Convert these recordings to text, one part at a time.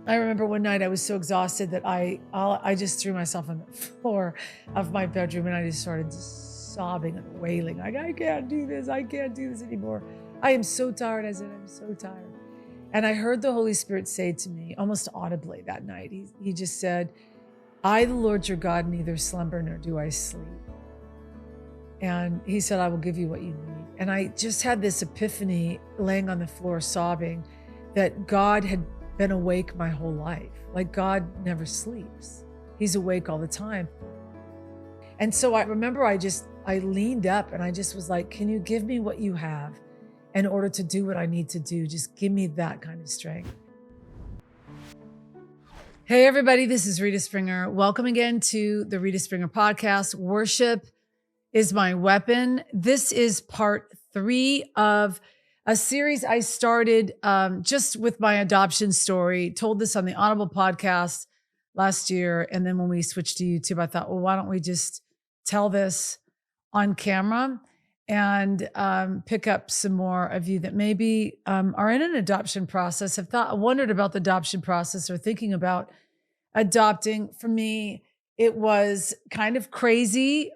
I remember one night I was so exhausted that I just threw myself on the floor of my bedroom and I just started sobbing and wailing like, I can't do this. I can't do this anymore. I am so tired. I said, I'm so tired. And I heard the Holy Spirit say to me almost audibly that night. He just said, I, the Lord your God, neither slumber nor do I sleep. And he said, I will give you what you need. And I just had this epiphany laying on the floor sobbing that God had been awake my whole life. Like God never sleeps. He's awake all the time. And so I remember I leaned up and I just was like, can you give me what you have in order to do what I need to do? Just give me that kind of strength. Hey, everybody, this is Rita Springer. Welcome again to the Rita Springer podcast. Worship is my weapon. This is part 3 of a series I started just with my adoption story. Told this on the Audible podcast last year. And then when we switched to YouTube, I thought, well, why don't we just tell this on camera and pick up some more of you that maybe are in an adoption process, have wondered about the adoption process or thinking about adopting. For me, it was kind of crazy.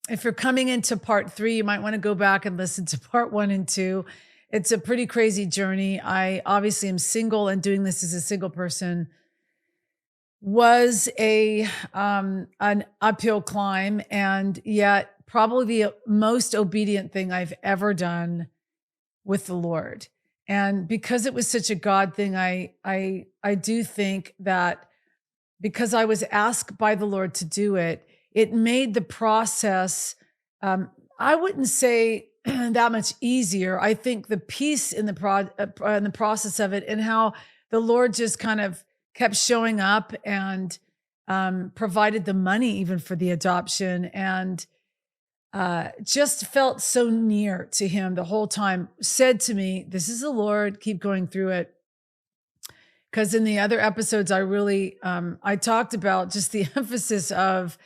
If you're coming into part 3, you might want to go back and listen to part 1 and 2. It's a pretty crazy journey. I obviously am single, and doing this as a single person was an uphill climb, and yet probably the most obedient thing I've ever done with the Lord. And because it was such a God thing, I do think that because I was asked by the Lord to do it, it made the process, I wouldn't say that much easier. I think the peace in the process of it, and how the Lord just kind of kept showing up and provided the money even for the adoption, and just felt so near to Him the whole time. Said to me, "This is the Lord. Keep going through it." Because in the other episodes, I talked about just the emphasis of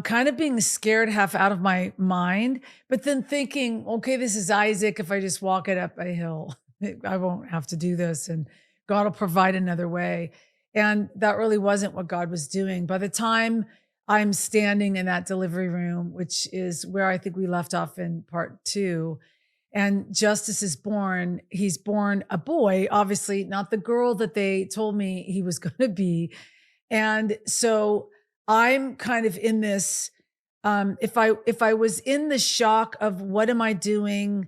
kind of being scared half out of my mind, but then thinking, okay, this is Isaac. If I just walk it up a hill, I won't have to do this, and God will provide another way. And that really wasn't what God was doing. By the time I'm standing in that delivery room, which is where I think we left off in part 2, and Justice is born, he's born a boy, obviously not the girl that they told me he was going to be. And so I'm kind of in this, if I was in the shock of what am I doing?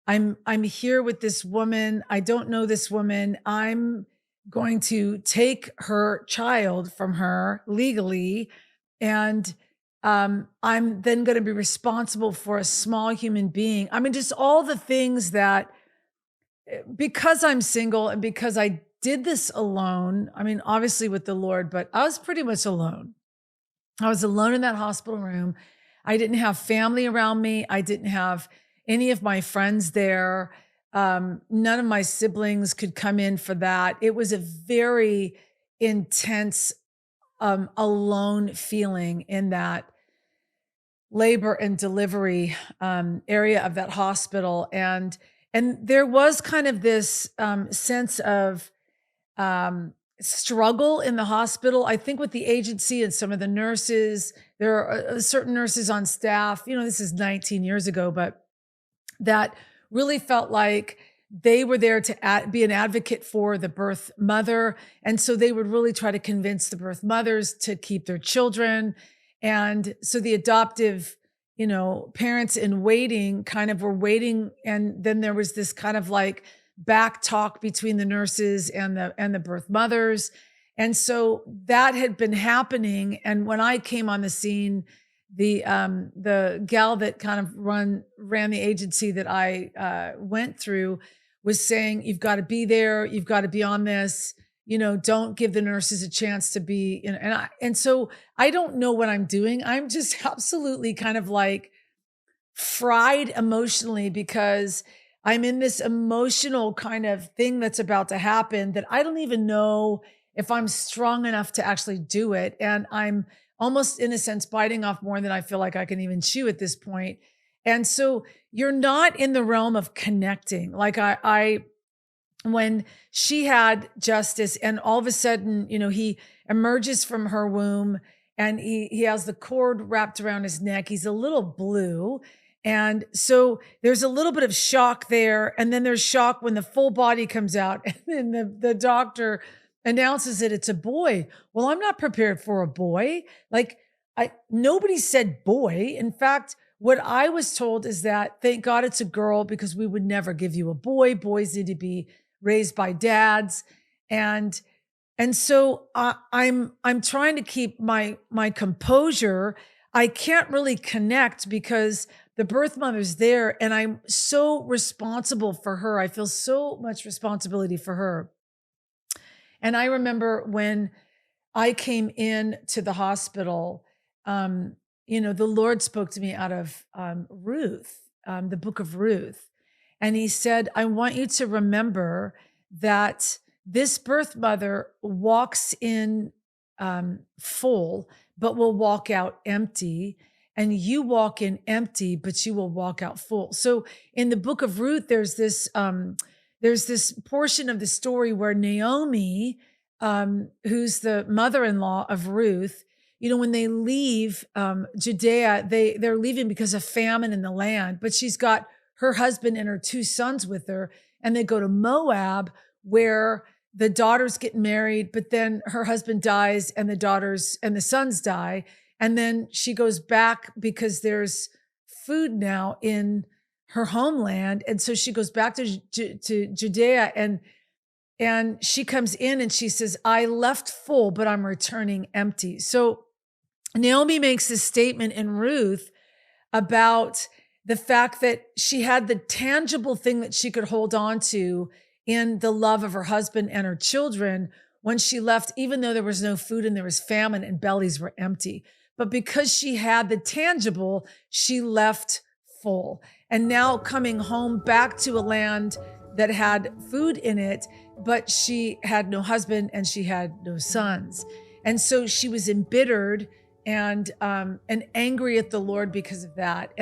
I'm here with this woman. I don't know this woman. I'm going to take her child from her legally, and I'm then going to be responsible for a small human being. I mean, just all the things that, because I'm single and because I did this alone, I mean, obviously with the Lord, but I was pretty much alone. I was alone in that hospital room. I didn't have family around me. I didn't have any of my friends there. None of my siblings could come in for that. It was a very intense, alone feeling in that labor and delivery area of that hospital. And there was kind of this sense of struggle in the hospital. I think with the agency and some of the nurses, there are certain nurses on staff, this is 19 years ago, but that really felt like they were there to be an advocate for the birth mother. And so they would really try to convince the birth mothers to keep their children. And so the adoptive, parents in waiting kind of were waiting. And then there was this kind of like back talk between the nurses and the birth mothers. And so that had been happening. And when I came on the scene, the gal that kind of ran the agency that I went through was saying, you've got to be there. You've got to be on this, don't give the nurses a chance to be, and so I don't know what I'm doing. I'm just absolutely kind of like fried emotionally, because I'm in this emotional kind of thing that's about to happen that I don't even know if I'm strong enough to actually do it. And I'm almost, in a sense, biting off more than I feel like I can even chew at this point. And so you're not in the realm of connecting. Like when she had Justice, and all of a sudden, he emerges from her womb, and he has the cord wrapped around his neck. He's a little blue. And so there's a little bit of shock there. And then there's shock when the full body comes out and then the doctor announces that it's a boy. Well, I'm not prepared for a boy. Like, nobody said boy. In fact, what I was told is that thank God it's a girl, because we would never give you a boy. Boys need to be raised by dads. And so I'm trying to keep my composure. I can't really connect because the birth mother's there, and I'm so responsible for her. I feel so much responsibility for her. And I remember when I came in to the hospital, the Lord spoke to me out of Ruth, the book of Ruth. And he said, I want you to remember that this birth mother walks in full, but will walk out empty. And you walk in empty, but you will walk out full. So in the book of Ruth, there's this portion of the story where Naomi, who's the mother-in-law of Ruth, when they leave Judea, they're leaving because of famine in the land, but she's got her husband and her two sons with her, and they go to Moab, where the daughters get married, but then her husband dies and the daughters and the sons die. And then she goes back because there's food now in her homeland. And so she goes back to Judea, and she comes in and she says, I left full, but I'm returning empty. So Naomi makes this statement in Ruth about the fact that she had the tangible thing that she could hold on to in the love of her husband and her children when she left, even though there was no food and there was famine and bellies were empty. But because she had the tangible, she left full. And now coming home back to a land that had food in it, but she had no husband and she had no sons. And so she was embittered and angry at the Lord because of that.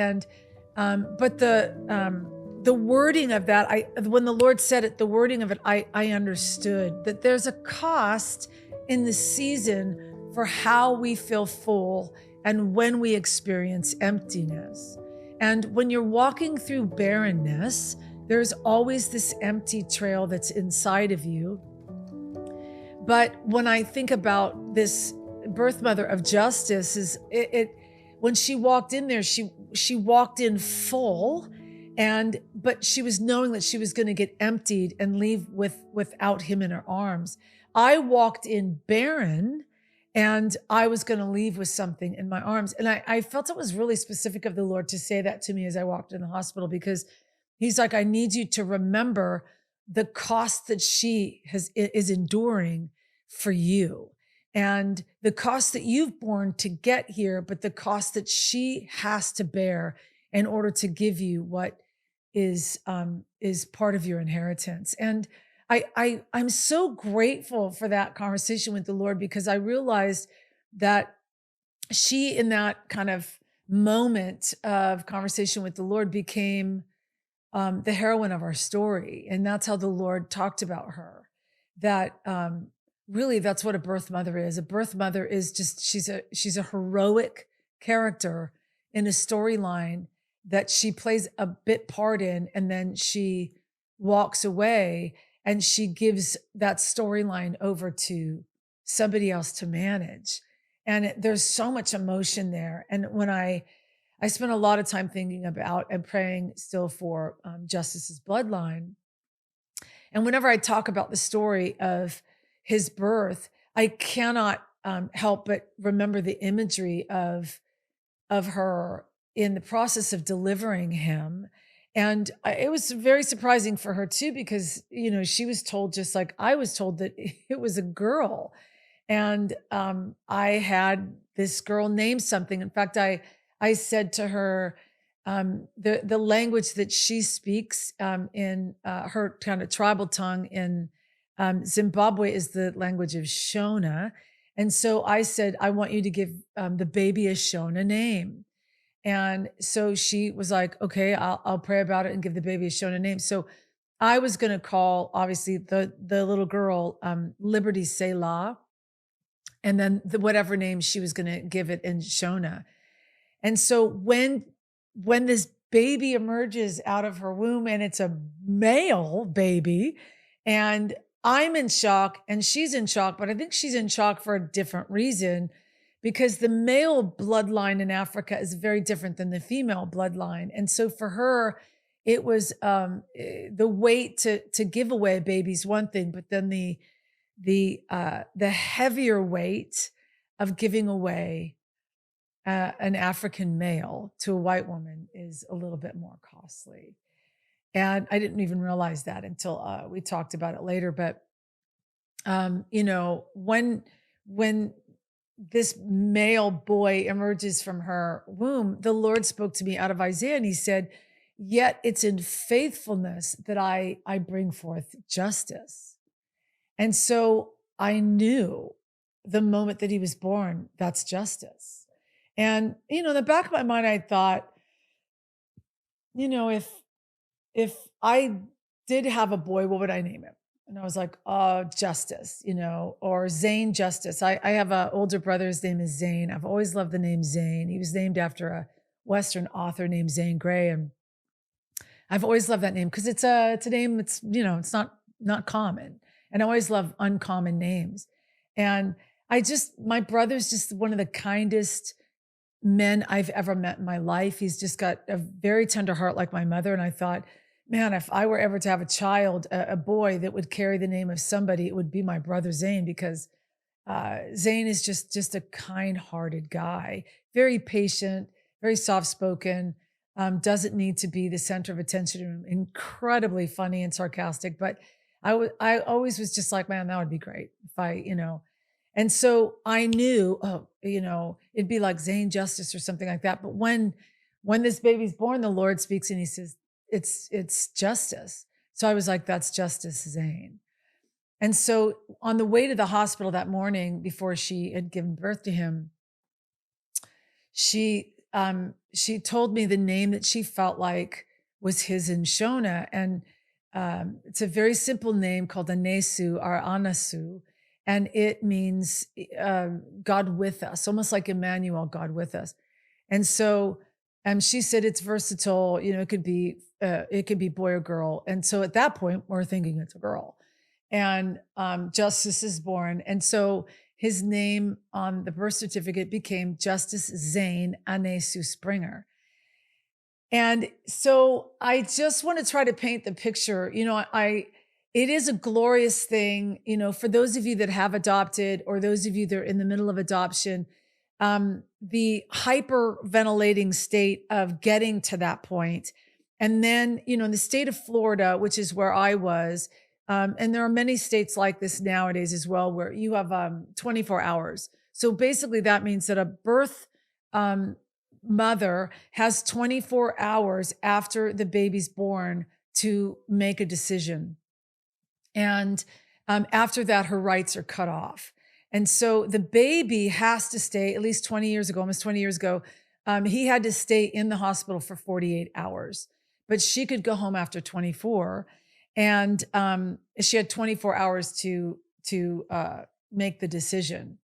But the wording of that, when the Lord said it, the wording of it, I understood that there's a cost in the season for how we feel full and when we experience emptiness. And when you're walking through barrenness, there's always this empty trail that's inside of you. But when I think about this birth mother of Justice, when she walked in there, she walked in full, but she was knowing that she was going to get emptied and leave without him in her arms. I walked in barren, and I was going to leave with something in my arms. And I felt it was really specific of the Lord to say that to me as I walked in the hospital, because he's like, I need you to remember the cost that she is enduring for you, and the cost that you've borne to get here, but the cost that she has to bear in order to give you what is part of your inheritance. And I'm so grateful for that conversation with the Lord, because I realized that she, in that kind of moment of conversation with the Lord, became the heroine of our story. And that's how the Lord talked about her. That really, that's what a birth mother is. A birth mother is just, she's a heroic character in a storyline that she plays a bit part in, and then she walks away and she gives that storyline over to somebody else to manage. And there's so much emotion there. And when I spent a lot of time thinking about and praying still for Justice's bloodline. And whenever I talk about the story of his birth, I cannot help but remember the imagery of her in the process of delivering him. And it was very surprising for her too, because, she was told, just like I was told, that it was a girl. And I had this girl named something. In fact, I said to her, the language that she speaks in her kind of tribal tongue in Zimbabwe is the language of Shona. And so I said, I want you to give the baby a Shona name. And so she was like, okay, I'll pray about it and give the baby a Shona name. So I was going to call obviously the little girl Liberty Selah, and then whatever name she was going to give it in Shona. And so when this baby emerges out of her womb and it's a male baby, and I'm in shock and she's in shock, but I think she's in shock for a different reason, because the male bloodline in Africa is very different than the female bloodline. And so for her, it was the weight to give away a baby's one thing, but then the heavier weight of giving away an African male to a white woman is a little bit more costly. And I didn't even realize that until we talked about it later. But when this male boy emerges from her womb, the Lord spoke to me out of Isaiah, and He said, "Yet it's in faithfulness that I bring forth justice." And so I knew the moment that he was born, that's justice. And, in the back of my mind, I thought, if I did have a boy, what would I name him? And I was like, Justice, or Zane Justice. I have an older brother, his name is Zane. I've always loved the name Zane. He was named after a Western author named Zane Grey. And I've always loved that name because it's a name that's, it's not common. And I always love uncommon names. And my brother's just one of the kindest men I've ever met in my life. He's just got a very tender heart like my mother. And I thought, man, if I were ever to have a child, a boy that would carry the name of somebody, it would be my brother Zane, because Zane is just a kind-hearted guy, very patient, very soft-spoken, doesn't need to be the center of attention, incredibly funny and sarcastic. But I always was just like, man, that would be great if and so I knew, it'd be like Zane Justice or something like that. But when this baby's born, the Lord speaks and He says, it's Justice. So I was like, that's Justice Zane. And so on the way to the hospital that morning, before she had given birth to him, she told me the name that she felt like was his in Shona. And it's a very simple name called Anesu or Anasu. And it means God with us, almost like Emmanuel, God with us. And so she said it's versatile. It could be boy or girl. And so at that point, we're thinking it's a girl. And Justice is born. And so his name on the birth certificate became Justice Zane Anesu Springer. And so I just want to try to paint the picture. It is a glorious thing, for those of you that have adopted, or those of you that are in the middle of adoption, the hyperventilating state of getting to that point. And then, in the state of Florida, which is where I was, and there are many states like this nowadays as well, where you have 24 hours. So basically that means that a birth mother has 24 hours after the baby's born to make a decision. And after that, her rights are cut off. And so the baby has to stay, at least 20 years ago, almost 20 years ago, he had to stay in the hospital for 48 hours. But she could go home after 24. And she had 24 hours to make the decision.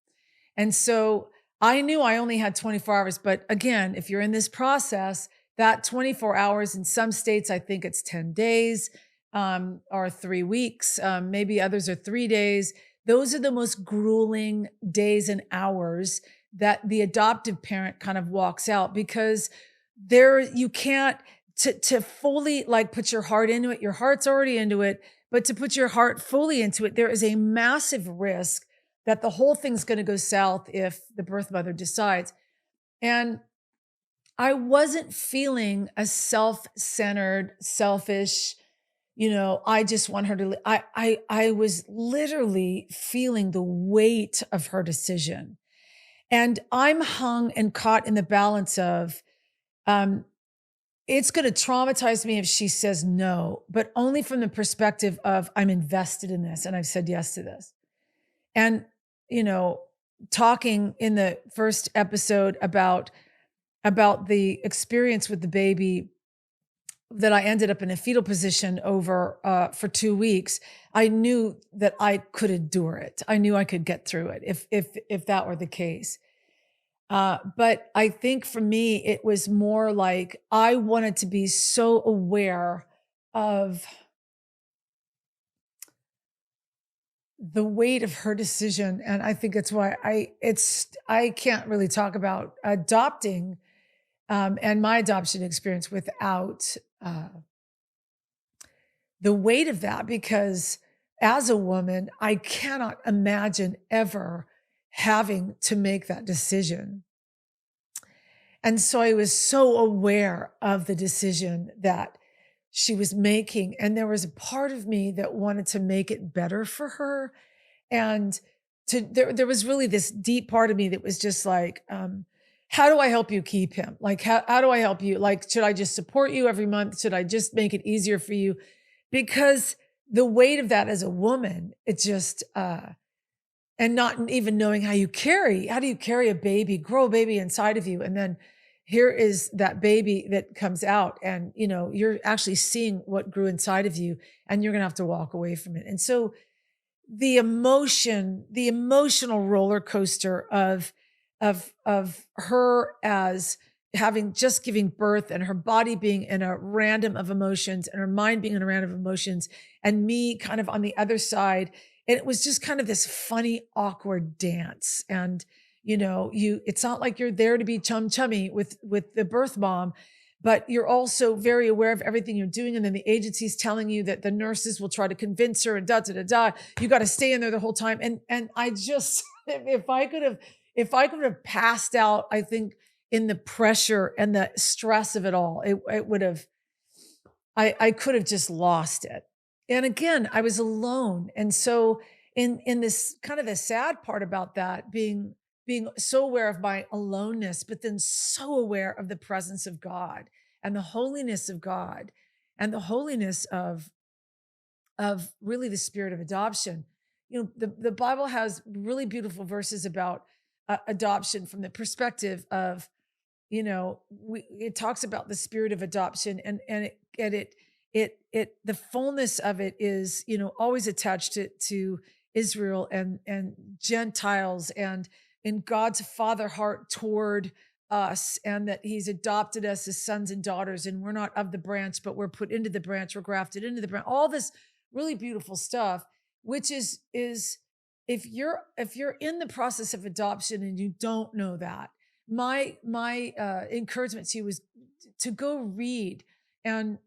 And so I knew I only had 24 hours. But again, if you're in this process, that 24 hours, in some states, I think it's 10 days. Or 3 weeks, maybe others are 3 days. Those are the most grueling days and hours that the adoptive parent kind of walks out, because you can't to fully put your heart into it. Your heart's already into it, but to put your heart fully into it, there is a massive risk that the whole thing's going to go south if the birth mother decides. And I wasn't feeling a self-centered, selfish, I just want her to, I was literally feeling the weight of her decision. And I'm hung and caught in the balance of, it's going to traumatize me if she says no, but only from the perspective of I'm invested in this and I've said yes to this. And, talking in the first episode about the experience with the baby, that I ended up in a fetal position over for 2 weeks, I knew that I could endure it. I knew I could get through it if that were the case. But I think for me, it was more like I wanted to be so aware of the weight of her decision, and I think it's why I can't really talk about adopting and my adoption experience without the weight of that, because as a woman, I cannot imagine ever having to make that decision. And so I was so aware of the decision that she was making. And there was a part of me that wanted to make it better for her. And there was really this deep part of me that was just like, how do I help you keep him? Like, how do I help you? Like, should I just support you every month? Should I just make it easier for you? Because the weight of that as a woman, it just, and not even knowing how do you carry a baby, grow a baby inside of you? And then here is that baby that comes out and, you're actually seeing what grew inside of you and you're going to have to walk away from it. And so the emotional roller coaster of her as having just giving birth and her body being in a random of emotions and her mind being in a random of emotions and me kind of on the other side. And it was just kind of this funny, awkward dance. And it's not like you're there to be chummy with the birth mom, but you're also very aware of everything you're doing. And then the agency's telling you that the nurses will try to convince her and da da da da. You got to stay in there the whole time. And I just, if I could have passed out, I think in the pressure and the stress of it all, it would have, I could have just lost it. And again, I was alone. And so in this kind of the sad part about that being so aware of my aloneness, but then so aware of the presence of God and the holiness of God and the holiness of really the spirit of adoption. The Bible has really beautiful verses about adoption from the perspective of, it talks about the spirit of adoption and the fullness of it is, always attached to Israel and Gentiles and in God's father heart toward us, and that he's adopted us as sons and daughters, and we're not of the branch, but we're put into the branch, we're grafted into the branch, all this really beautiful stuff, which is if you're in the process of adoption and you don't know that, my encouragement to you is to go read and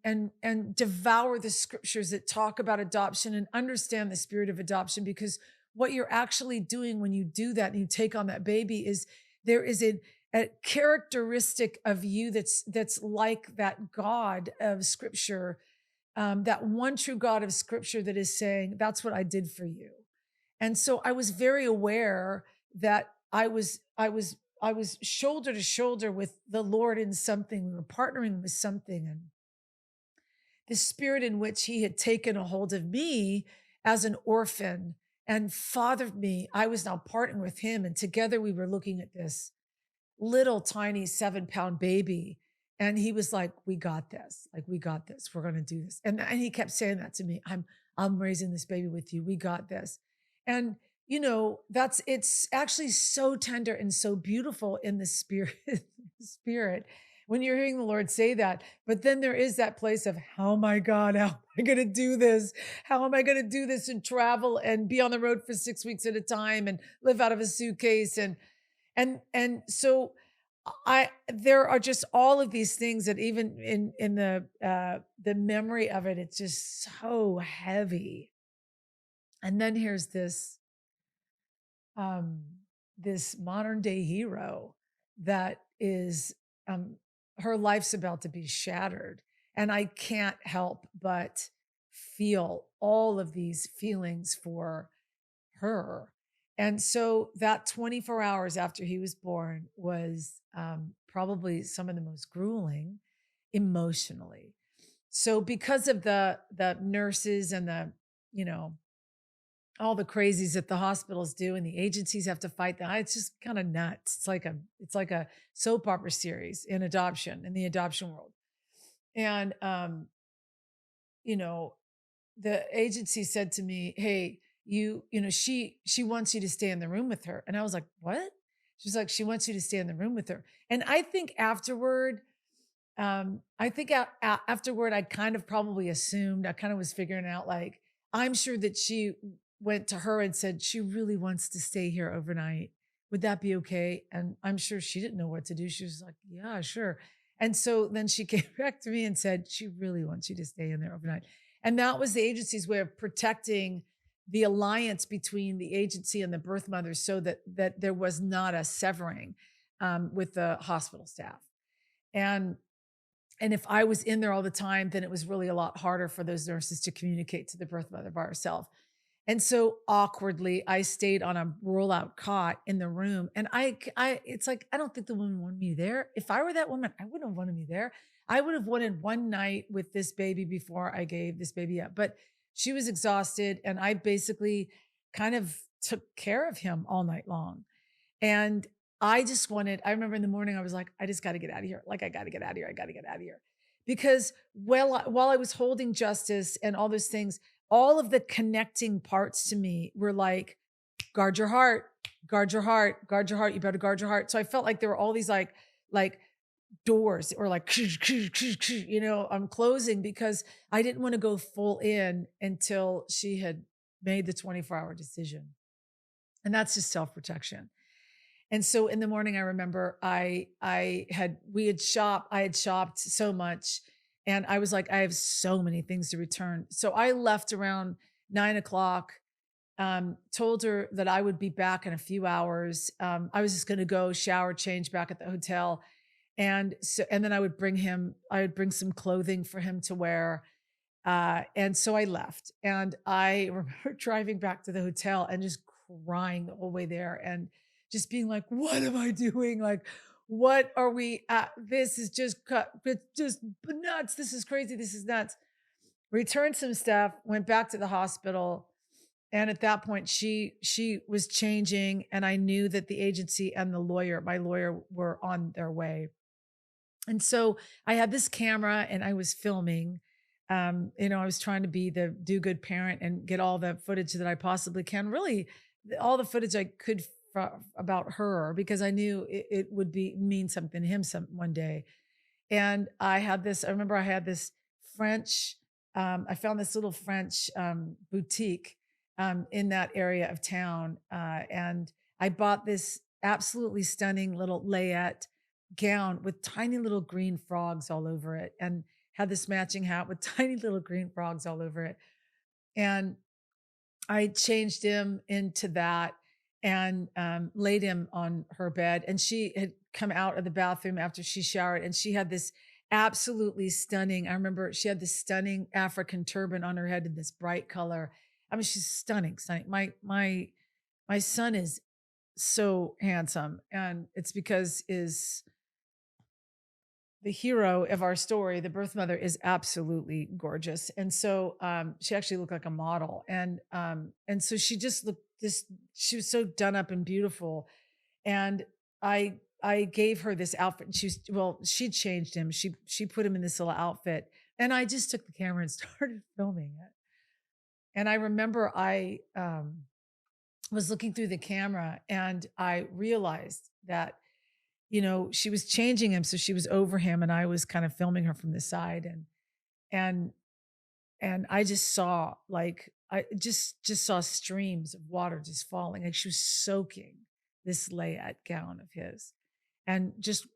devour the scriptures that talk about adoption and understand the spirit of adoption, because what you're actually doing when you do that and you take on that baby is there is a characteristic of you that's like that God of scripture, that one true God of scripture that is saying, that's what I did for you. And so I was very aware that I was shoulder to shoulder with the Lord in something. We were partnering with something, and the spirit in which he had taken a hold of me as an orphan and fathered me, I was now partnering with him. And together we were looking at this little tiny 7-pound baby. And he was like, we got this. Like, we got this. We're going to do this. And he kept saying that to me. I'm raising this baby with you. We got this. And it's actually so tender and so beautiful in the spirit when you're hearing the Lord say that. But then there is that place of, oh my God, how am I going to do this? How am I going to do this and travel and be on the road for 6 weeks at a time and live out of a suitcase? And so there are just all of these things that even in the memory of it, it's just so heavy. And then here's um, this modern day hero that is, her life's about to be shattered. And I can't help but feel all of these feelings for her. And so that 24 hours after he was born was probably some of the most grueling emotionally. So because of the nurses and the, you know, all the crazies that the hospitals do and the agencies have to fight that. It's just kind of nuts. It's like a soap opera series in adoption, in the adoption world. And, you know, the agency said to me, "Hey, she wants you to stay in the room with her." And I was like, "What?" She's like, "She wants you to stay in the room with her." And I think afterward, afterward, I kind of probably assumed, I kind of was figuring out like, I'm sure that she went to her and said, she really wants to stay here overnight. Would that be okay? And I'm sure she didn't know what to do. She was like, yeah, sure. And so then she came back to me and said, she really wants you to stay in there overnight. And that was the agency's way of protecting the alliance between the agency and the birth mother so that there was not a severing with the hospital staff. And if I was in there all the time, then it was really a lot harder for those nurses to communicate to the birth mother by herself. And so awkwardly, I stayed on a roll-out cot in the room. And it's like, I don't think the woman wanted me there. If I were that woman, I wouldn't have wanted me there. I would have wanted one night with this baby before I gave this baby up. But she was exhausted. And I basically kind of took care of him all night long. And I remember in the morning, I was like, I just got to get out of here. Like, I got to get out of here. I got to get out of here. Because while I was holding justice and all those things, all of the connecting parts to me were like, guard your heart, guard your heart, guard your heart. You better guard your heart. So I felt like there were all these like doors that were like, I'm closing because I didn't want to go full in until she had made the 24-hour decision. And that's just self-protection. And so in the morning, I remember I had shopped so much, and I was like, I have so many things to return. So I left around 9 o'clock. Told her that I would be back in a few hours. I was just going to go shower, change back at the hotel, and then I would bring some clothing for him to wear. And so I left, and I remember driving back to the hotel and just crying the whole way there and just being like, what am I doing? Like, what are we at? This is it's just nuts. This is crazy. This is nuts. Returned some stuff, went back to the hospital. And at that point, she was changing, and I knew that the agency and my lawyer were on their way. And so I had this camera and I was filming. I was trying to be the do good parent and get all the footage that I possibly can. Really, all the footage I could about her because I knew it would mean something to him one day. And I remember I had this French, I found this little French boutique in that area of town. And I bought this absolutely stunning little layette gown with tiny little green frogs all over it and had this matching hat with tiny little green frogs all over it. And I changed him into that and laid him on her bed. And she had come out of the bathroom after she showered, and she had this absolutely stunning. I remember she had this stunning African turban on her head in this bright color. I mean, she's stunning, stunning. My son is so handsome, and it's because is the hero of our story, the birth mother, is absolutely gorgeous. And so she actually looked like a model. And so she just looked this, she was so done up and beautiful. And I gave her this outfit. She changed him. She put him in this little outfit. And I just took the camera and started filming it. And I remember I was looking through the camera and I realized that she was changing him. So she was over him and I was kind of filming her from the side and, and I just saw I just saw streams of water just falling. Like she was soaking this layette gown of his and just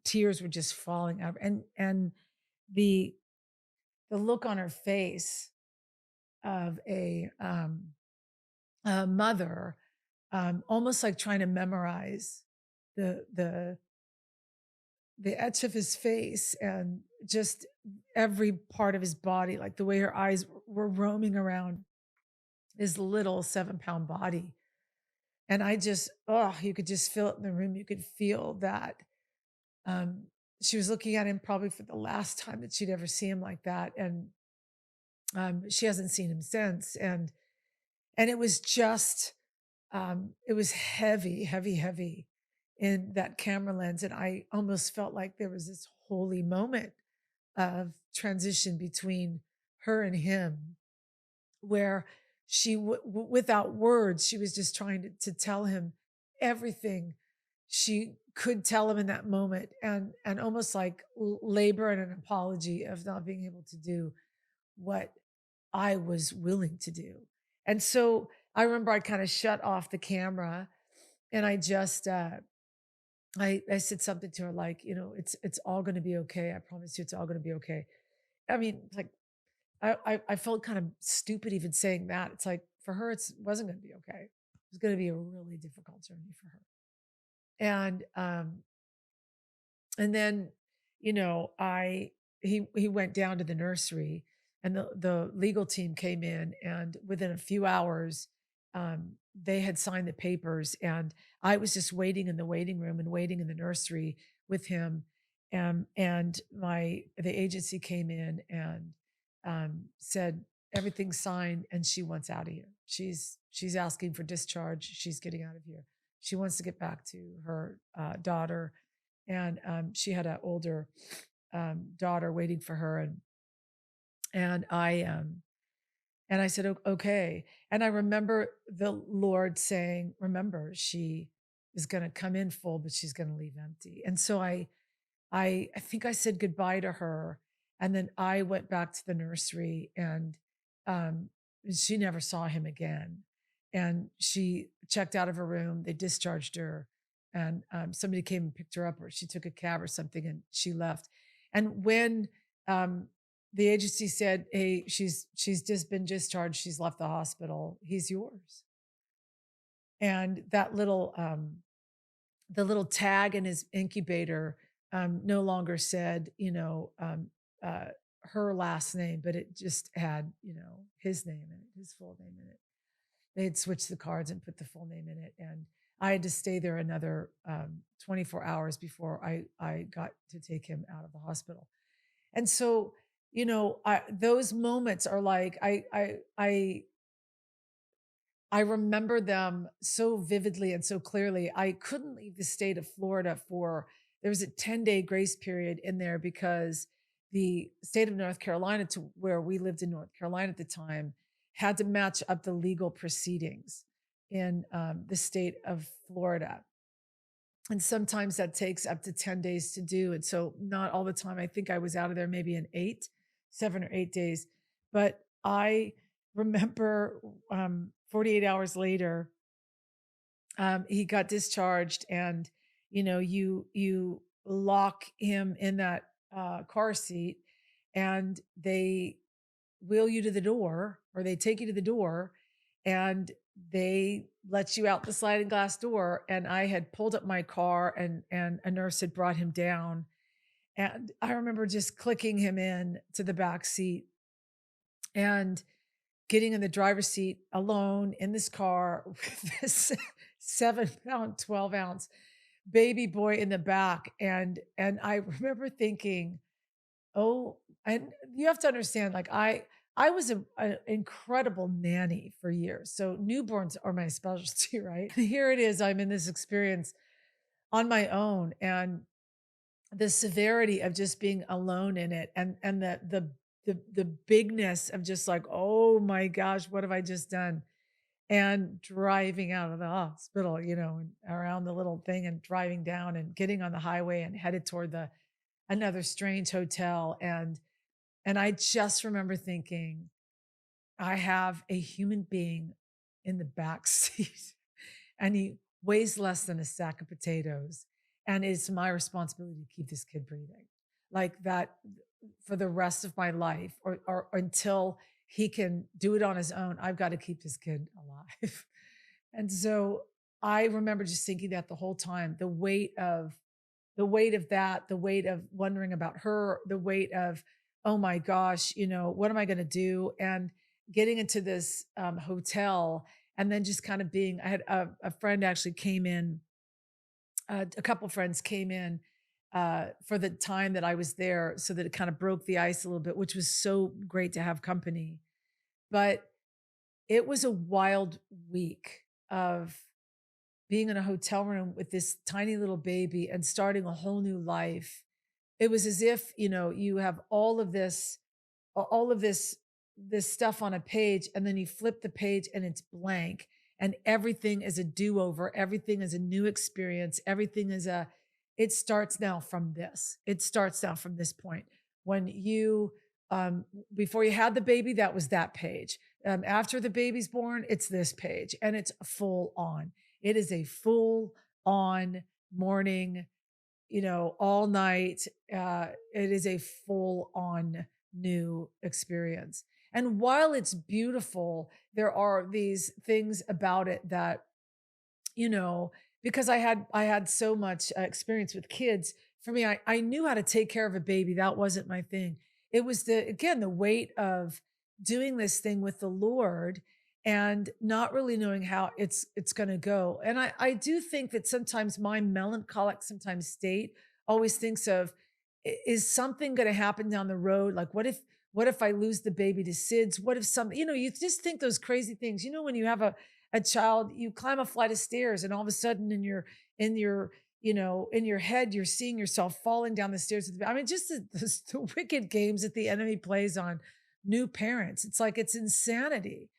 tears were just falling out. And the, the look on her face of a mother, almost like trying to memorize the, the, the etch of his face and just every part of his body, like the way her eyes were roaming around his little 7-pound body. And you could just feel it in the room. You could feel that um, she was looking at him probably for the last time that she'd ever see him like that. And she hasn't seen him since. And it was just, it was heavy, heavy, heavy in that camera lens. And I almost felt like there was this holy moment of transition between her and him, where without words, she was just trying to tell him everything she could tell him in that moment, and almost like labor and an apology of not being able to do what I was willing to do. And so I remember I kind of shut off the camera, and I just I said something to her like, it's all going to be okay. I promise you, it's all going to be okay. I mean, like I felt kind of stupid even saying that. It's like for her, it wasn't going to be okay. It was going to be a really difficult journey for her. And then, he went down to the nursery, and the legal team came in, and within a few hours, they had signed the papers, and I was just waiting in the waiting room and waiting in the nursery with him. And the agency came in and said everything's signed, and she wants out of here. She's asking for discharge. She's getting out of here. She wants to get back to her daughter, and she had an older daughter waiting for her, and I said, Okay." And I remember the Lord saying, "Remember, she is going to come in full, but she's going to leave empty." And so I think I said goodbye to her, and then I went back to the nursery, and um, she never saw him again. And she checked out of her room. They discharged her, and somebody came and picked her up, or she took a cab or something, and she left. And when um, the agency said, "Hey, she's just been discharged. She's left the hospital. He's yours." And that the little tag in his incubator no longer said, uh, her last name, but it just had, his name in it, his full name in it. They had switched the cards and put the full name in it. And I had to stay there another 24 hours before I got to take him out of the hospital. And so, those moments are like, I remember them so vividly and so clearly. I couldn't leave the state of Florida there was a 10-day grace period in there because the state of North Carolina, to where we lived in North Carolina at the time, had to match up the legal proceedings in the state of Florida. And sometimes that takes up to 10 days to do. And so not all the time. I think I was out of there maybe in 7 or 8 days. But I remember 48 hours later, he got discharged, and you lock him in that car seat, and they wheel you to the door, or they take you to the door, and they let you out the sliding glass door. And I had pulled up my car, and a nurse had brought him down, and I remember just clicking him in to the back seat and getting in the driver's seat alone in this car with this 7 pound, 12 ounce baby boy in the back. And I remember thinking, oh, and you have to understand, like I was an incredible nanny for years. So newborns are my specialty, right? Here it is. I'm in this experience on my own, and the severity of just being alone in it, and the bigness of just like, oh my gosh, what have I just done? And driving out of the hospital, and around the little thing, and driving down and getting on the highway and headed toward the another strange hotel. And I just remember thinking, I have a human being in the back seat, and he weighs less than a sack of potatoes. And it's my responsibility to keep this kid breathing like that for the rest of my life, or until he can do it on his own. I've got to keep this kid alive. And so I remember just thinking that the whole time, the weight of that, the weight of wondering about her, the weight of, oh my gosh, what am I going to do? And getting into this hotel, and then just kind of being, I had a friend actually came in, a couple friends came in for the time that I was there, so that it kind of broke the ice a little bit, which was so great to have company. But it was a wild week of being in a hotel room with this tiny little baby and starting a whole new life it was as if, you have all of this stuff on a page, and then you flip the page and it's blank, and everything is a do-over, everything is a new experience, everything is a it starts now from this. It starts now from this point. When you before you had the baby, that was that page. After the baby's born, it's this page, and it's full on. It is a full on morning, all night. It is a full on new experience. And while it's beautiful, there are these things about it that, you know, because I had so much experience with kids. For me, I knew how to take care of a baby. That wasn't my thing. It was the weight of doing this thing with the Lord and not really knowing how it's going to go. And I do think that sometimes my melancholic sometimes state always thinks of, is something going to happen down the road? Like what if I lose the baby to SIDS? What if you just think those crazy things. When you have a child, you climb a flight of stairs, and all of a sudden in your head, you're seeing yourself falling down the stairs. I mean, just the wicked games that the enemy plays on new parents. It's like, it's insanity.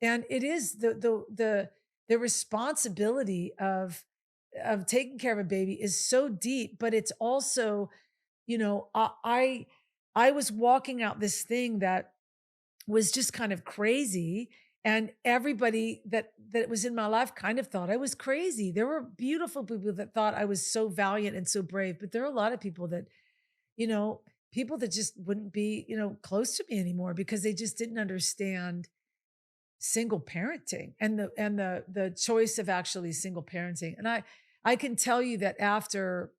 And it is the responsibility of taking care of a baby is so deep, but it's also, I was walking out this thing that was just kind of crazy, and everybody that was in my life kind of thought I was crazy. There were beautiful people that thought I was so valiant and so brave, but there are a lot of people that, you know people that just wouldn't be, close to me anymore, because they just didn't understand single parenting and the choice of actually single parenting. And I can tell you that after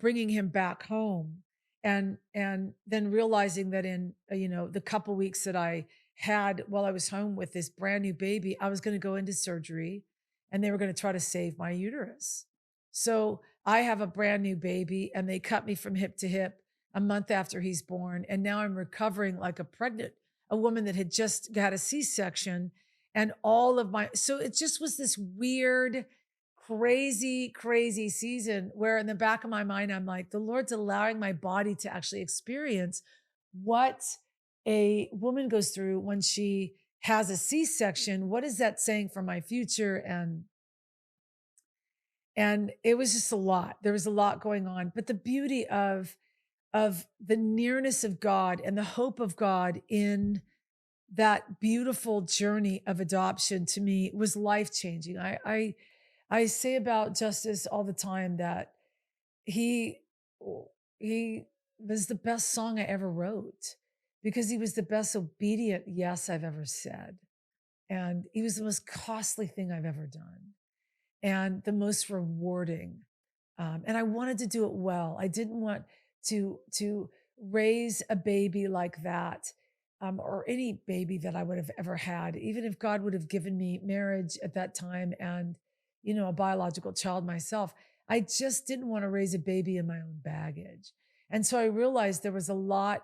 bringing him back home, and then realizing that in the couple weeks that I had while I was home with this brand new baby, I was going to go into surgery, and they were going to try to save my uterus. So I have a brand new baby, and they cut me from hip to hip a month after he's born, and now I'm recovering like a woman that had just had a C-section. And so it just was this weird, crazy, crazy season where in the back of my mind, I'm like, the Lord's allowing my body to actually experience what a woman goes through when she has a C-section. What is that saying for my future? And it was just a lot. There was a lot going on. But the beauty of the nearness of God and the hope of God in that beautiful journey of adoption, to me, was life changing. I say about Justice all the time that he he was the best song I ever wrote, because he was the best obedient yes I've ever said, and he was the most costly thing I've ever done, and the most rewarding. And I wanted to do it well. I didn't want to raise a baby like that, or any baby that I would have ever had, even if God would have given me marriage at that time and, a biological child myself. I just didn't want to raise a baby in my own baggage. And so I realized there was a lot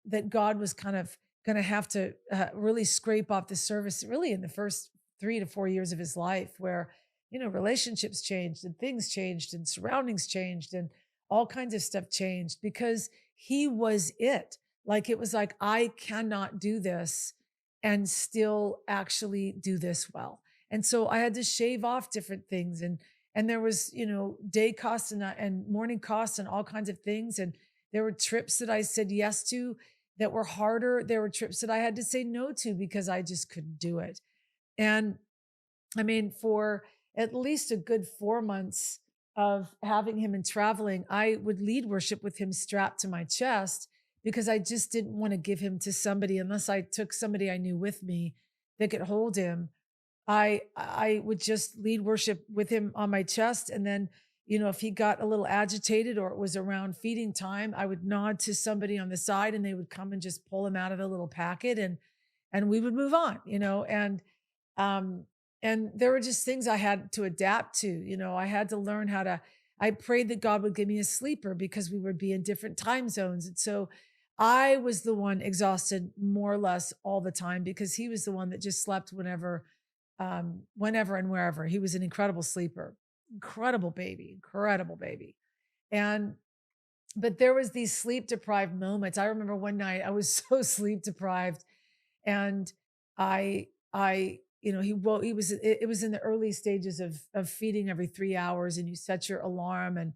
that God was kind of going to have to really scrape off the surface, really in the first 3 to 4 years of his life, where relationships changed and things changed and surroundings changed and all kinds of stuff changed, because he was it. Like, it was like, I cannot do this and still actually do this well. And so I had to shave off different things, and there was, day costs and morning costs and all kinds of things. And there were trips that I said yes to that were harder. There were trips that I had to say no to because I just couldn't do it. And I mean, for at least a good 4 months of having him and traveling, I would lead worship with him strapped to my chest, because I just didn't want to give him to somebody unless I took somebody I knew with me that could hold him. I would just lead worship with him on my chest, and then, if he got a little agitated or it was around feeding time, I would nod to somebody on the side, and they would come and just pull him out of the little packet, and we would move on. Um, and there were just things I had to adapt to. I had to learn how to. I prayed that God would give me a sleeper, because we would be in different time zones, and so I was the one exhausted more or less all the time, because he was the one that just slept whenever and wherever. He was an incredible sleeper, incredible baby. And but there was these sleep deprived moments. I remember one night I was so sleep deprived, and he was in the early stages of feeding every 3 hours, and you set your alarm.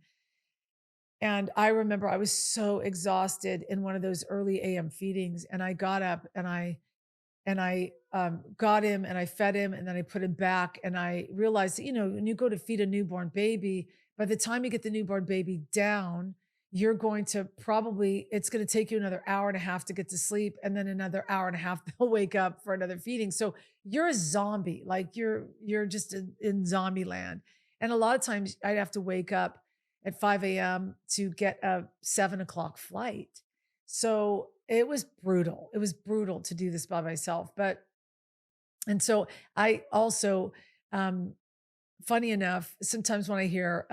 And I remember I was so exhausted in one of those early AM feedings, and I got up and I got him and I fed him and then I put him back. And I realized that, when you go to feed a newborn baby, by the time you get the newborn baby down, you're going to it's going to take you another hour and a half to get to sleep. And then another hour and a half, they'll wake up for another feeding. So you're a zombie, like you're just in zombie land. And a lot of times I'd have to wake up at 5 a.m. to get a 7 o'clock flight. So it was brutal. It was brutal to do this by myself. And so I also, um, funny enough, sometimes when I hear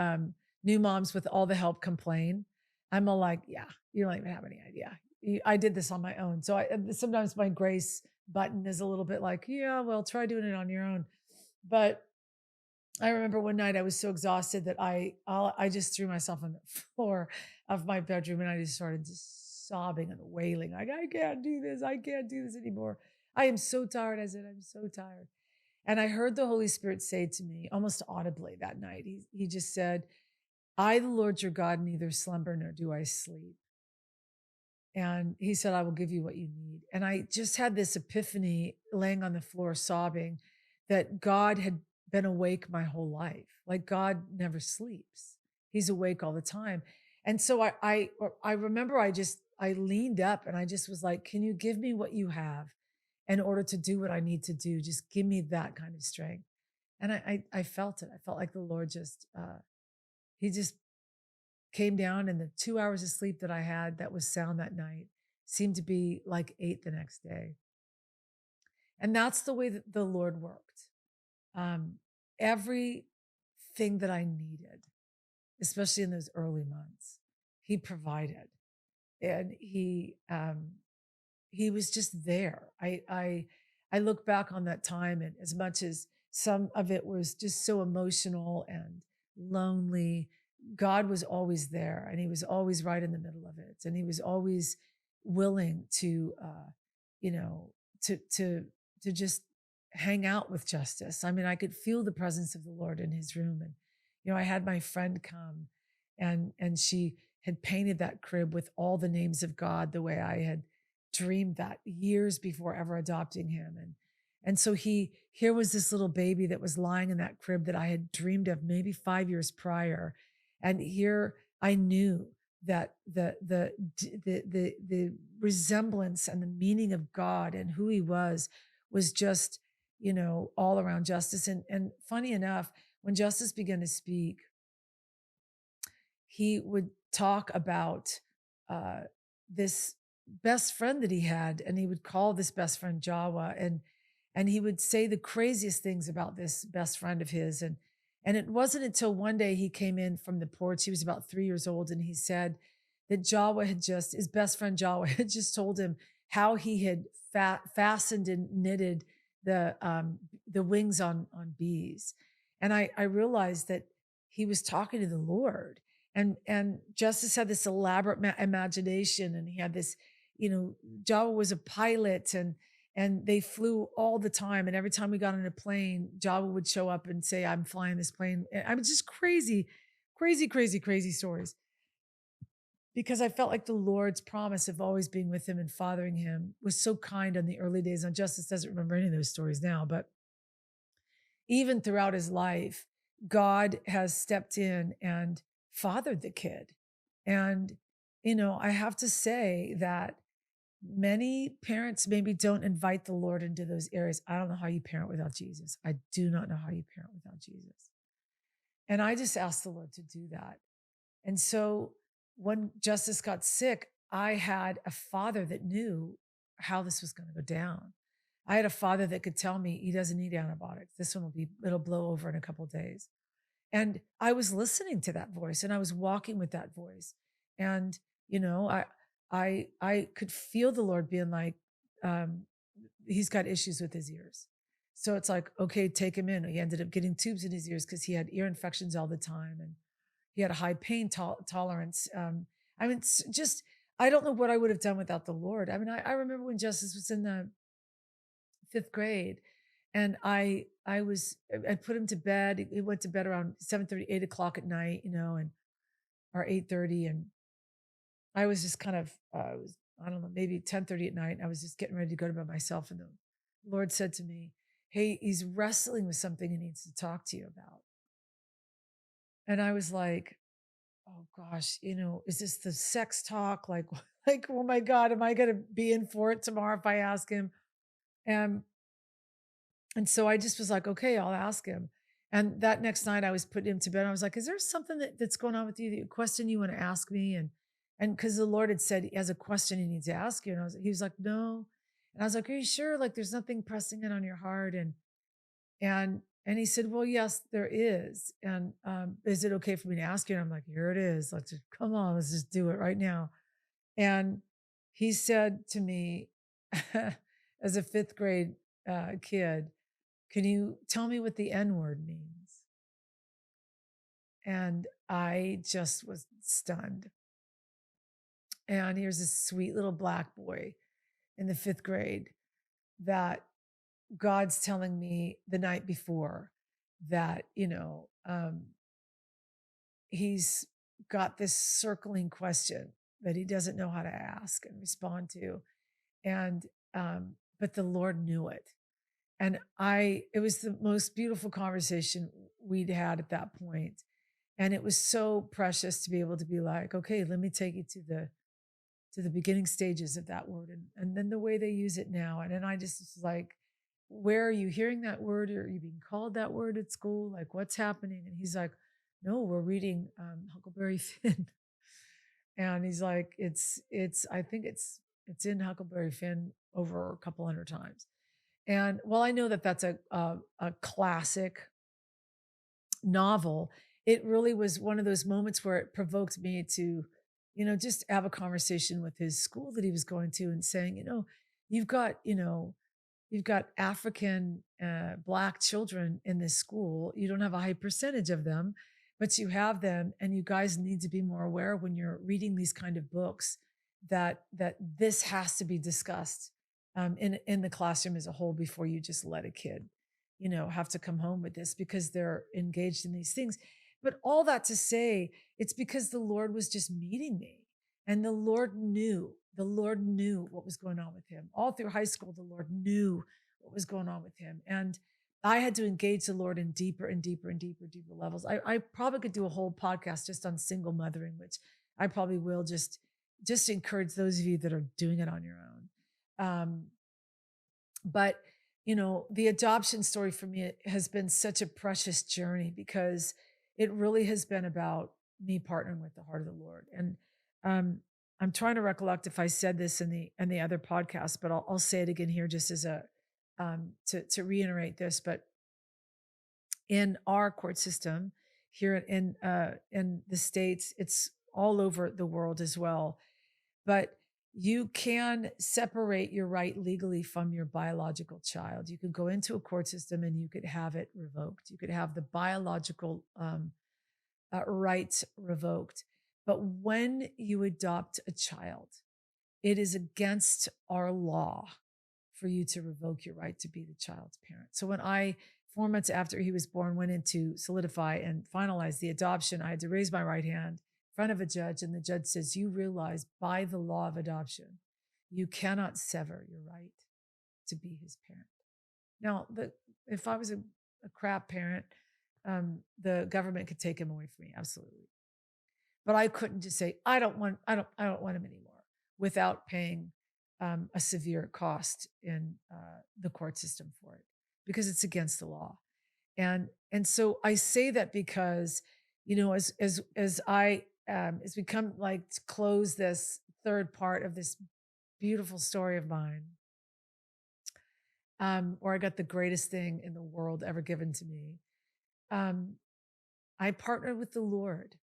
new moms with all the help complain, I'm all like, yeah, you don't even have any idea. I did this on my own. So sometimes my grace button is a little bit like, yeah, well, try doing it on your own. But I remember one night I was so exhausted that I just threw myself on the floor of my bedroom and I just started just sobbing and wailing like, I can't do this. I can't do this anymore. I am so tired. I said, I'm so tired. And I heard the Holy Spirit say to me almost audibly that night. He just said, I, the Lord your God, neither slumber nor do I sleep. And he said, I will give you what you need. And I just had this epiphany laying on the floor sobbing that God had been awake my whole life. Like God never sleeps. He's awake all the time. And so I remember I leaned up and I just was like, can you give me what you have in order to do what I need to do? Just give me that kind of strength. And I felt it. I felt like the Lord he just came down, and the 2 hours of sleep that I had that was sound that night seemed to be like 8 the next day. And that's the way that the Lord worked. Um, Everything that I needed, especially in those early months, He provided, and He was just there. I look back on that time, and as much as some of it was just so emotional and lonely, God was always there, and He was always right in the middle of it, and He was always willing to, you know, to just hang out with Justice. I mean, I could feel the presence of the Lord in his room, and I had my friend come, and she had painted that crib with all the names of God the way I had dreamed that years before ever adopting him. And so here was this little baby that was lying in that crib that I had dreamed of maybe 5 years prior. And here I knew that the resemblance and the meaning of God and who he was just, all around Justice. And funny enough, when Justice began to speak, he would talk about this best friend that he had, and he would call this best friend Jawa, and he would say the craziest things about this best friend of his. And it wasn't until one day he came in from the porch. He was about 3 years old, and he said that Jawa had just his best friend Jawa had just told him how he had fastened and knitted the wings on bees. And I realized that he was talking to the Lord. And Justice had this elaborate imagination, and he had this, Jawa was a pilot, and they flew all the time. And every time we got on a plane, Jawa would show up and say, I'm flying this plane. I was just crazy, crazy, crazy, crazy stories. Because I felt like the Lord's promise of always being with him and fathering him was so kind on the early days. And Justice doesn't remember any of those stories now, but even throughout his life, God has stepped in and fathered the kid. And, I have to say that many parents maybe don't invite the Lord into those areas. I don't know how you parent without Jesus. I do not know how you parent without Jesus. And I just asked the Lord to do that. And so when Justice got sick, I had a father that knew how this was going to go down. I had a father that could tell me he doesn't need antibiotics. This one it'll blow over in a couple of days. And I was listening to that voice, and I was walking with that voice. And, I could feel the Lord being like, um, he's got issues with his ears. So it's like, okay, take him in. He ended up getting tubes in his ears because he had ear infections all the time. He had a high pain tolerance. I mean, just, I don't know what I would have done without the Lord. I mean, I remember when Justice was in the fifth grade, and I put him to bed. He went to bed around 7:30, 8 o'clock at night, and or 8:30, and I was just kind of it was, I don't know, maybe 10:30 at night. I was just getting ready to go to bed myself, and the Lord said to me, "Hey, he's wrestling with something he needs to talk to you about." And I was like, "Oh gosh, is this the sex talk? Like, like, oh my God, am I gonna be in for it tomorrow if I ask him?" And and so I just was like, "Okay, I'll ask him." And that next night I was putting him to bed. I was like, "Is there something that's going on with you, a question you want to ask me?" And because the Lord had said he has a question he needs to ask you. And he was like, "No." And I was like, "Are you sure? Like there's nothing pressing in on your heart?" And he said, "Well, yes, there is. And is it okay for me to ask you?" And I'm like, "Here it is. Let's just come on, let's just do it right now." And he said to me, as a fifth grade kid, "Can you tell me what the N word means?" And I just was stunned. And here's this sweet little black boy in the fifth grade that God's telling me the night before that, he's got this circling question that he doesn't know how to ask and respond to. And, but the Lord knew it. And it was the most beautiful conversation we'd had at that point. And it was so precious to be able to be like, "Okay, let me take you to the beginning stages of that word, and then the way they use it now." And then I just was like, "Where are you hearing that word? Or are you being called that word at school? Like, what's happening?" And he's like, "No, we're reading Huckleberry Finn." And he's like, I think it's in Huckleberry Finn over a couple hundred times. And well, I know that that's a classic novel. It really was one of those moments where it provoked me to, just have a conversation with his school that he was going to, and saying, you've got, you've got African Black children in this school. You don't have a high percentage of them, but you have them, and you guys need to be more aware when you're reading these kind of books that this has to be discussed in the classroom as a whole before you just let a kid, have to come home with this because they're engaged in these things. But all that to say, it's because the Lord was just meeting me, and the Lord knew what was going on with him. All through high school, the Lord knew what was going on with him. And I had to engage the Lord in deeper and deeper and deeper levels. I probably could do a whole podcast just on single mothering, which I probably will, just encourage those of you that are doing it on your own. But the adoption story for me has been such a precious journey, because it really has been about me partnering with the heart of the Lord. And um, I'm trying to recollect if I said this in the other podcast, but I'll say it again here, just as a to reiterate this. But in our court system here in the States, it's all over the world as well, but you can separate your right legally from your biological child. You could go into a court system and you could have it revoked. You could have the biological rights revoked. But when you adopt a child, it is against our law for you to revoke your right to be the child's parent. So when I, 4 months after he was born, went in to solidify and finalize the adoption, I had to raise my right hand in front of a judge, and the judge says, "You realize by the law of adoption, you cannot sever your right to be his parent." Now, if I was a crap parent, the government could take him away from me, absolutely. But I couldn't just say, I don't want him anymore, without paying a severe cost in the court system for it, because it's against the law. And so I say that because, as we come like to close this third part of this beautiful story of mine, where I got the greatest thing in the world ever given to me. Um, I partnered with the Lord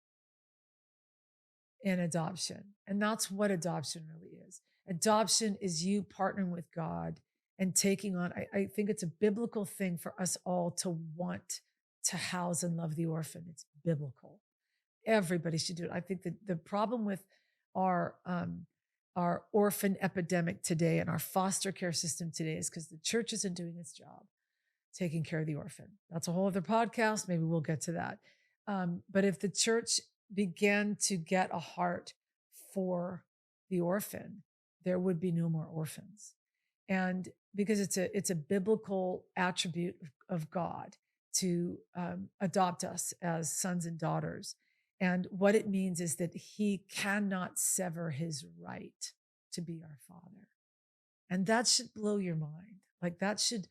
in adoption. And that's what adoption really is. Adoption is you partnering with God and taking on, I think it's a biblical thing for us all to want to house and love the orphan. It's biblical. Everybody should do it. I think that the problem with our our orphan epidemic today and our foster care system today is because the church isn't doing its job taking care of the orphan. That's a whole other podcast. Maybe we'll get to that. But if the church began to get a heart for the orphan, there would be no more orphans. And because it's a biblical attribute of God to adopt us as sons and daughters. And what it means is that he cannot sever his right to be our father. And that should blow your mind. Like that should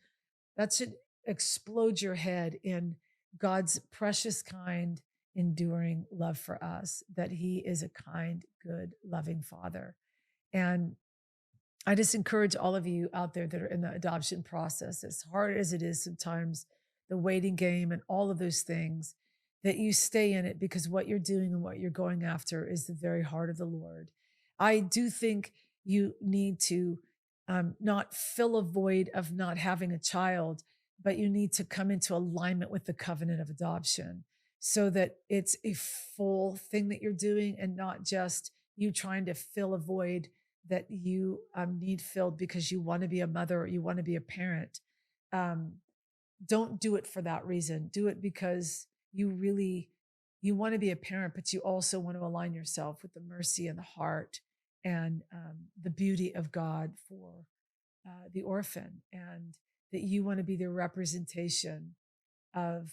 explode your head in God's precious, kind, enduring love for us, that he is a kind, good, loving father. And I just encourage all of you out there that are in the adoption process, as hard as it is sometimes, the waiting game and all of those things, that you stay in it, because what you're doing and what you're going after is the very heart of the Lord. I do think you need to not fill a void of not having a child, but you need to come into alignment with the covenant of adoption so that it's a full thing that you're doing and not just you trying to fill a void that you need filled because you want to be a mother or you want to be a parent. Don't do it for that reason. Do it because you want to be a parent, but you also want to align yourself with the mercy and the heart and the beauty of God for the orphan, and that you want to be the representation of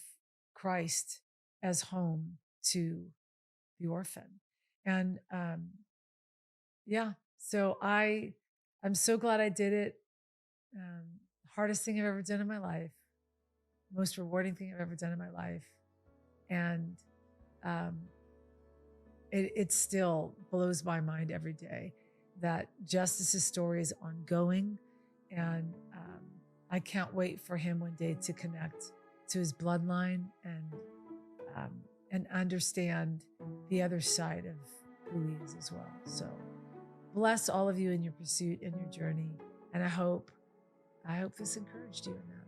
Christ as home to the orphan. And yeah, so I'm so glad I did it. Hardest thing I've ever done in my life, most rewarding thing I've ever done in my life. And it still blows my mind every day that Justice's story is ongoing. And I can't wait for him one day to connect to his bloodline and understand the other side of who he is as well. So bless all of you in your pursuit and your journey. And I hope this encouraged you in that.